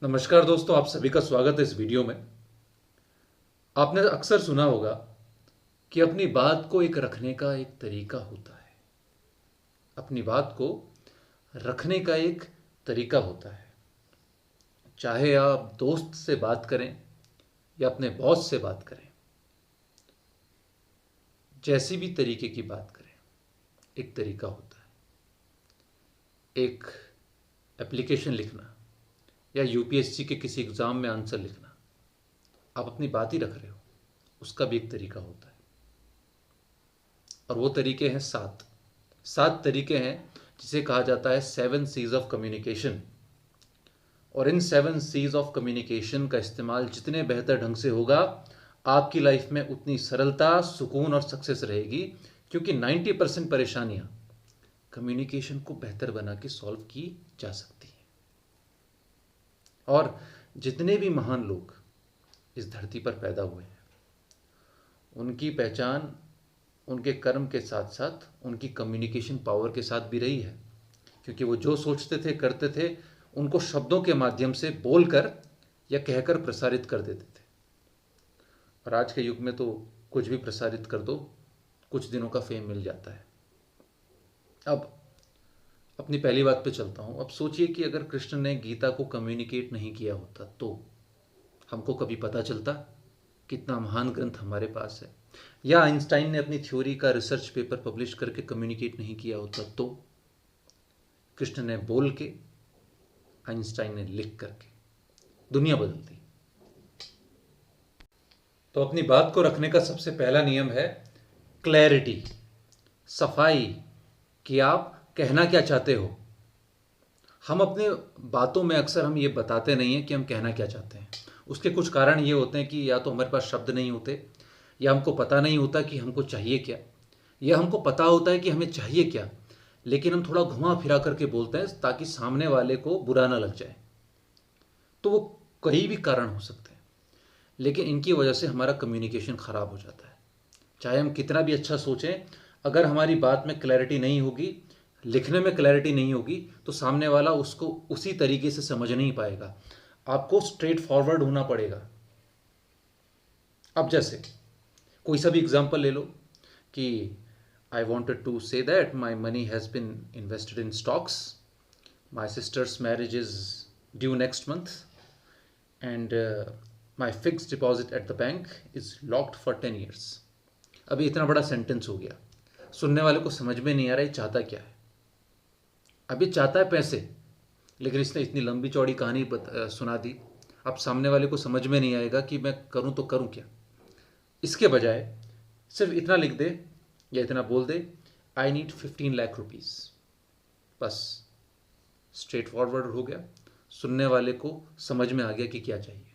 नमस्कार दोस्तों, आप सभी का स्वागत है इस वीडियो में। आपने अक्सर सुना होगा कि अपनी बात को एक रखने का एक तरीका होता है। अपनी बात को रखने का एक तरीका होता है। चाहे आप दोस्त से बात करें या अपने बॉस से बात करें, जैसी भी तरीके की बात करें, एक तरीका होता है। एक एप्लीकेशन लिखना या यूपीएससी के किसी एग्ज़ाम में आंसर लिखना, आप अपनी बात ही रख रहे हो, उसका भी एक तरीका होता है। और वो तरीके हैं सात तरीके हैं जिसे कहा जाता है 7 C's ऑफ कम्युनिकेशन। और इन 7 C's ऑफ कम्युनिकेशन का इस्तेमाल जितने बेहतर ढंग से होगा, आपकी लाइफ में उतनी सरलता, सुकून और सक्सेस रहेगी, क्योंकि 90% परेशानियां कम्युनिकेशन को बेहतर बना के सॉल्व की जा सकती हैं। और जितने भी महान लोग इस धरती पर पैदा हुए हैं, उनकी पहचान उनके कर्म के साथ साथ उनकी कम्युनिकेशन पावर के साथ भी रही है, क्योंकि वो जो सोचते थे, करते थे, उनको शब्दों के माध्यम से बोलकर या कहकर प्रसारित कर देते थे। और आज के युग में तो कुछ भी प्रसारित कर दो, कुछ दिनों का फेम मिल जाता है। अब अपनी पहली बात पे चलता हूँ। अब सोचिए कि अगर कृष्ण ने गीता को कम्युनिकेट नहीं किया होता तो हमको कभी पता चलता कितना महान ग्रंथ हमारे पास है? या आइंस्टाइन ने अपनी थ्योरी का रिसर्च पेपर पब्लिश करके कम्युनिकेट नहीं किया होता तो? कृष्ण ने बोल के, आइंस्टाइन ने लिख करके दुनिया बदल दी। तो अपनी बात को रखने का सबसे पहला नियम है क्लैरिटी, सफाई, कि आप कहना क्या चाहते हो। हम अपने बातों में अक्सर हम ये बताते नहीं हैं कि हम कहना क्या चाहते हैं। उसके कुछ कारण ये होते हैं कि या तो हमारे पास शब्द नहीं होते, या हमको पता नहीं होता कि हमको चाहिए क्या, या हमको पता होता है कि हमें चाहिए क्या, लेकिन हम थोड़ा घुमा फिरा करके बोलते हैं ताकि सामने वाले को बुरा ना लग जाए। तो वो कई भी कारण हो सकते हैं, लेकिन इनकी वजह से हमारा कम्युनिकेशन ख़राब हो जाता है। चाहे हम कितना भी अच्छा सोचें, अगर हमारी बात में क्लैरिटी नहीं होगी, लिखने में क्लैरिटी नहीं होगी, तो सामने वाला उसको उसी तरीके से समझ नहीं पाएगा। आपको स्ट्रेट फॉरवर्ड होना पड़ेगा। अब जैसे कोई सा भी एग्जाम्पल ले लो कि I wanted to say that my money has been invested in stocks, my sister's marriage is due next month, and my fix deposit at the bank is locked for 10 years। अभी इतना बड़ा sentence हो गया, सुनने वाले को समझ में नहीं आ रहा है चाहता क्या है। अब ये चाहता है पैसे, लेकिन इसने इतनी लंबी चौड़ी कहानी सुना दी। अब सामने वाले को समझ में नहीं आएगा कि मैं करूं तो करूं क्या। इसके बजाय सिर्फ इतना लिख दे या इतना बोल दे, आई नीड 15 लाख रुपीज़। बस स्ट्रेट फॉरवर्ड हो गया, सुनने वाले को समझ में आ गया कि क्या चाहिए।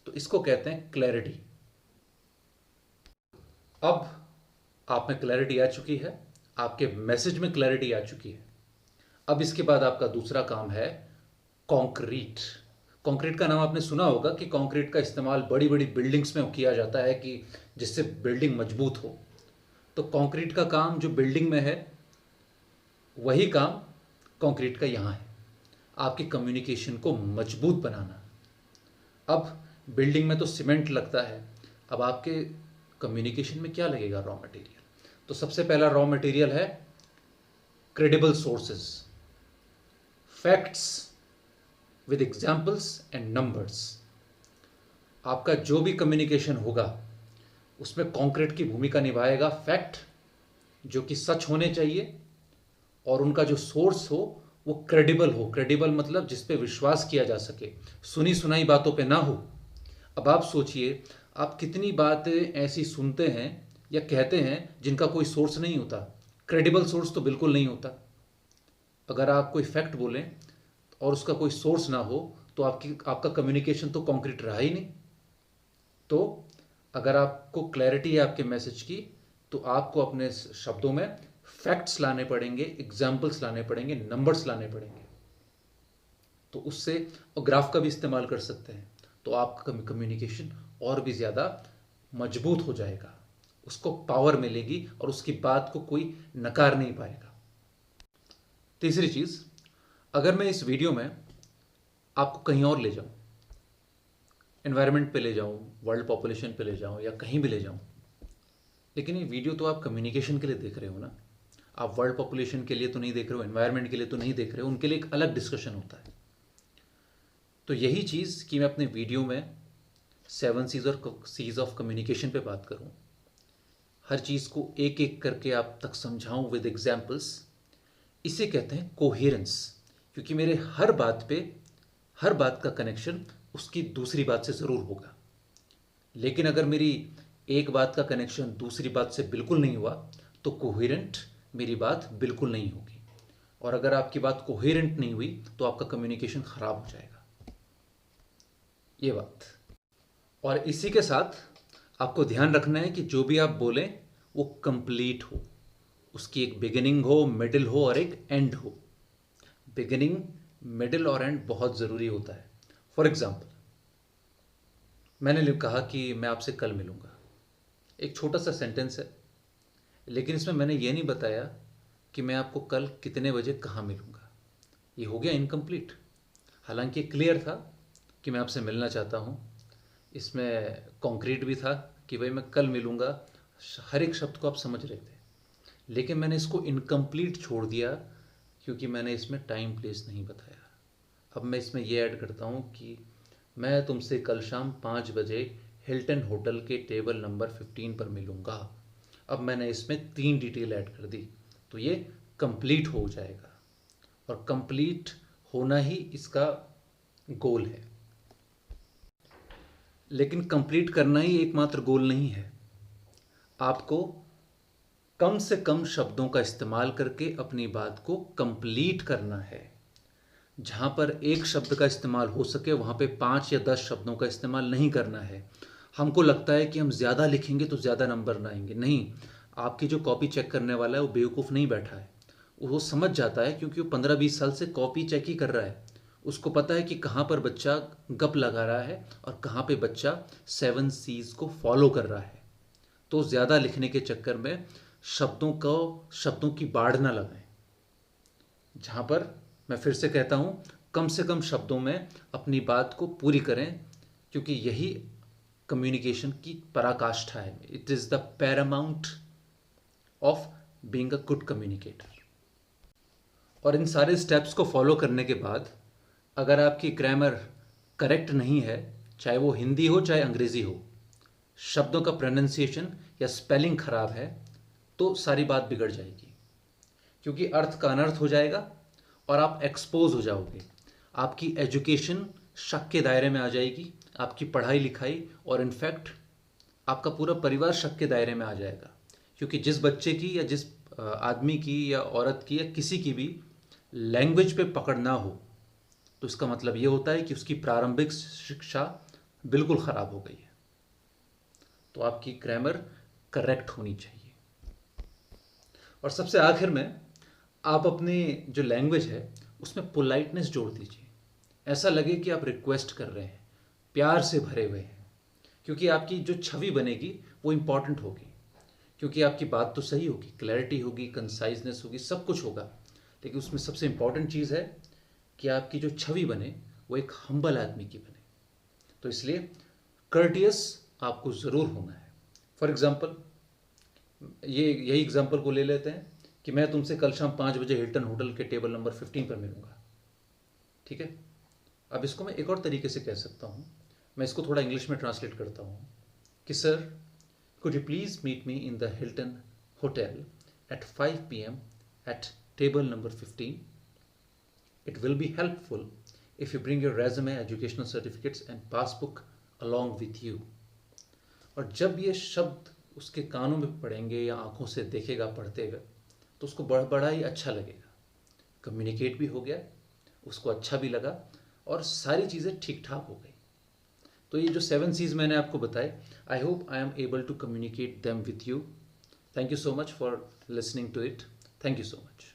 तो इसको कहते हैं क्लैरिटी। अब आप में क्लैरिटी आ चुकी है, आपके मैसेज में क्लैरिटी आ चुकी है। अब इसके बाद आपका दूसरा काम है कंक्रीट। कंक्रीट का नाम आपने सुना होगा कि कंक्रीट का इस्तेमाल बड़ी बड़ी बिल्डिंग्स में किया जाता है कि जिससे बिल्डिंग मजबूत हो। तो कंक्रीट का काम जो बिल्डिंग में है, वही काम कंक्रीट का यहाँ है, आपकी कम्युनिकेशन को मजबूत बनाना। अब बिल्डिंग में तो सीमेंट लगता है, अब आपके कम्युनिकेशन में क्या लगेगा? Raw material. तो सबसे पहला रॉ मटेरियल है credible sources, facts with examples and numbers. आपका जो भी कम्युनिकेशन होगा उसमें कंक्रीट की भूमिका निभाएगा फैक्ट, जो कि सच होने चाहिए, और उनका जो सोर्स हो वो क्रेडिबल हो। क्रेडिबल मतलब जिस पे विश्वास किया जा सके, सुनी सुनाई बातों पे ना हो। अब आप सोचिए, आप कितनी बातें ऐसी सुनते हैं या कहते हैं जिनका कोई सोर्स नहीं होता। क्रेडिबल सोर्स तो बिल्कुल नहीं होता। अगर आप कोई फैक्ट बोलें और उसका कोई सोर्स ना हो तो आपका कम्युनिकेशन तो कॉन्क्रीट रहा ही नहीं। तो अगर आपको क्लैरिटी है आपके मैसेज की, तो आपको अपने शब्दों में फैक्ट्स लाने पड़ेंगे, एग्जाम्पल्स लाने पड़ेंगे, नंबर्स लाने पड़ेंगे। तो उससे, और ग्राफ का भी इस्तेमाल कर सकते हैं, तो आपका कम्युनिकेशन और भी ज़्यादा मजबूत हो जाएगा, उसको पावर मिलेगी और उसकी बात को कोई नकार नहीं पाएगा। तीसरी चीज़, अगर मैं इस वीडियो में आपको कहीं और ले जाऊं, एनवायरनमेंट पे ले जाऊँ, वर्ल्ड पॉपुलेशन पे ले जाऊँ या कहीं भी ले जाऊँ, लेकिन ये वीडियो तो आप कम्युनिकेशन के लिए देख रहे हो ना। आप वर्ल्ड पॉपुलेशन के लिए तो नहीं देख रहे हो, एनवायरनमेंट के लिए तो नहीं देख रहे हो, उनके लिए एक अलग डिस्कशन होता है। तो यही चीज़ कि मैं अपने वीडियो में 7 सीज और सीज ऑफ कम्युनिकेशन पे बात करूँ, हर चीज़ को एक एक करके आप तक समझाऊँ विद एग्जाम्पल्स, इसे कहते हैं कोहेरेंस। क्योंकि मेरे हर बात का कनेक्शन उसकी दूसरी बात से ज़रूर होगा। लेकिन अगर मेरी एक बात का कनेक्शन दूसरी बात से बिल्कुल नहीं हुआ तो कोहेरेंट मेरी बात बिल्कुल नहीं होगी। और अगर आपकी बात कोहेरेंट नहीं हुई तो आपका कम्युनिकेशन ख़राब हो जाएगा, ये बात। और इसी के साथ आपको ध्यान रखना है कि जो भी आप बोलें वो कंप्लीट हो, उसकी एक बिगिनिंग हो, मिडिल हो और एक एंड हो। बिगिनिंग, मिडिल और एंड बहुत ज़रूरी होता है। फॉर एग्जाम्पल, मैंने कहा कि मैं आपसे कल मिलूँगा, एक छोटा सा सेंटेंस है, लेकिन इसमें मैंने ये नहीं बताया कि मैं आपको कल कितने बजे कहाँ मिलूँगा। ये हो गया इनकम्प्लीट। हालांकि क्लियर था कि मैं आपसे मिलना चाहता हूँ, इसमें कॉन्क्रीट भी था कि भाई मैं कल मिलूँगा, हर एक शब्द को आप समझ रहे थे। लेकिन मैंने इसको इनकम्प्लीट छोड़ दिया क्योंकि मैंने इसमें टाइम प्लेस नहीं बताया। अब मैं इसमें ये ऐड करता हूँ कि मैं तुमसे कल शाम 5 बजे हिल्टन होटल के टेबल नंबर 15 पर मिलूँगा। अब मैंने इसमें 3 डिटेल ऐड कर दी, तो ये कंप्लीट हो जाएगा। और कंप्लीट होना ही इसका गोल है। लेकिन कंप्लीट करना ही एकमात्र गोल नहीं है। आपको कम से कम शब्दों का इस्तेमाल करके अपनी बात को कंप्लीट करना है। जहाँ पर एक शब्द का इस्तेमाल हो सके वहाँ पे 5 या 10 शब्दों का इस्तेमाल नहीं करना है। हमको लगता है कि हम ज़्यादा लिखेंगे तो ज़्यादा नंबर ना आएंगे। नहीं, आपकी जो कॉपी चेक करने वाला है वो बेवकूफ़ नहीं बैठा है, वो समझ जाता है, क्योंकि वो 15-20 साल से कॉपी चेक ही कर रहा है। उसको पता है कि कहाँ पर बच्चा गप लगा रहा है और कहाँ पे बच्चा 7 सीज को फॉलो कर रहा है। तो ज़्यादा लिखने के चक्कर में शब्दों की बाढ़ ना लगाएं। जहाँ पर मैं फिर से कहता हूँ, कम से कम शब्दों में अपनी बात को पूरी करें, क्योंकि यही कम्युनिकेशन की पराकाष्ठा है। It is the Paramount of being a good communicator. और इन सारे स्टेप्स को फॉलो करने के बाद अगर आपकी ग्रामर करेक्ट नहीं है, चाहे वो हिंदी हो चाहे अंग्रेज़ी हो, शब्दों का प्रोनाउंसिएशन या स्पेलिंग खराब है, तो सारी बात बिगड़ जाएगी। क्योंकि अर्थ का अनर्थ हो जाएगा और आप एक्सपोज हो जाओगे। आपकी एजुकेशन शक के दायरे में आ जाएगी, आपकी पढ़ाई लिखाई और इनफैक्ट आपका पूरा परिवार शक के दायरे में आ जाएगा। क्योंकि जिस बच्चे की या जिस आदमी की या औरत की या किसी की भी लैंग्वेज पे पकड़ ना हो, तो इसका मतलब ये होता है कि उसकी प्रारंभिक शिक्षा बिल्कुल ख़राब हो गई है। तो आपकी ग्रामर करेक्ट होनी चाहिए। और सबसे आखिर में आप अपनी जो लैंग्वेज है उसमें पोलाइटनेस जोड़ दीजिए। ऐसा लगे कि आप रिक्वेस्ट कर रहे हैं, प्यार से भरे हुए हैं। क्योंकि आपकी जो छवि बनेगी वो इम्पॉर्टेंट होगी। क्योंकि आपकी बात तो सही होगी, क्लैरिटी होगी, कंसाइजनेस होगी, सब कुछ होगा, लेकिन उसमें सबसे इम्पॉर्टेंट चीज़ है कि आपकी जो छवि बने वो एक हम्बल आदमी की बने। तो इसलिए कर्टियस आपको ज़रूर होना है। फॉर एग्ज़ाम्पल, यही एग्जाम्पल को ले लेते हैं कि मैं तुमसे कल शाम 5 बजे हिल्टन होटल के टेबल नंबर 15 पर मिलूँगा। ठीक है, अब इसको मैं एक और तरीके से कह सकता हूँ। मैं इसको थोड़ा इंग्लिश में ट्रांसलेट करता हूँ कि sir, could you please meet me in the Hilton Hotel at 5 p.m. at table number 15? It will be helpful if you bring your resume, educational certificates and passbook along with you. और जब ये शब्द उसके कानों में पड़ेंगे या आंखों से देखेगा पढ़ते हुए, तो उसको बड़ा ही अच्छा लगेगा। कम्युनिकेट भी हो गया, उसको अच्छा भी लगा और सारी चीज़ें ठीक ठाक हो गई। तो ये जो 7 C's मैंने आपको बताए, I hope I am able to communicate them with you. Thank you so much for listening to it. Thank you so much.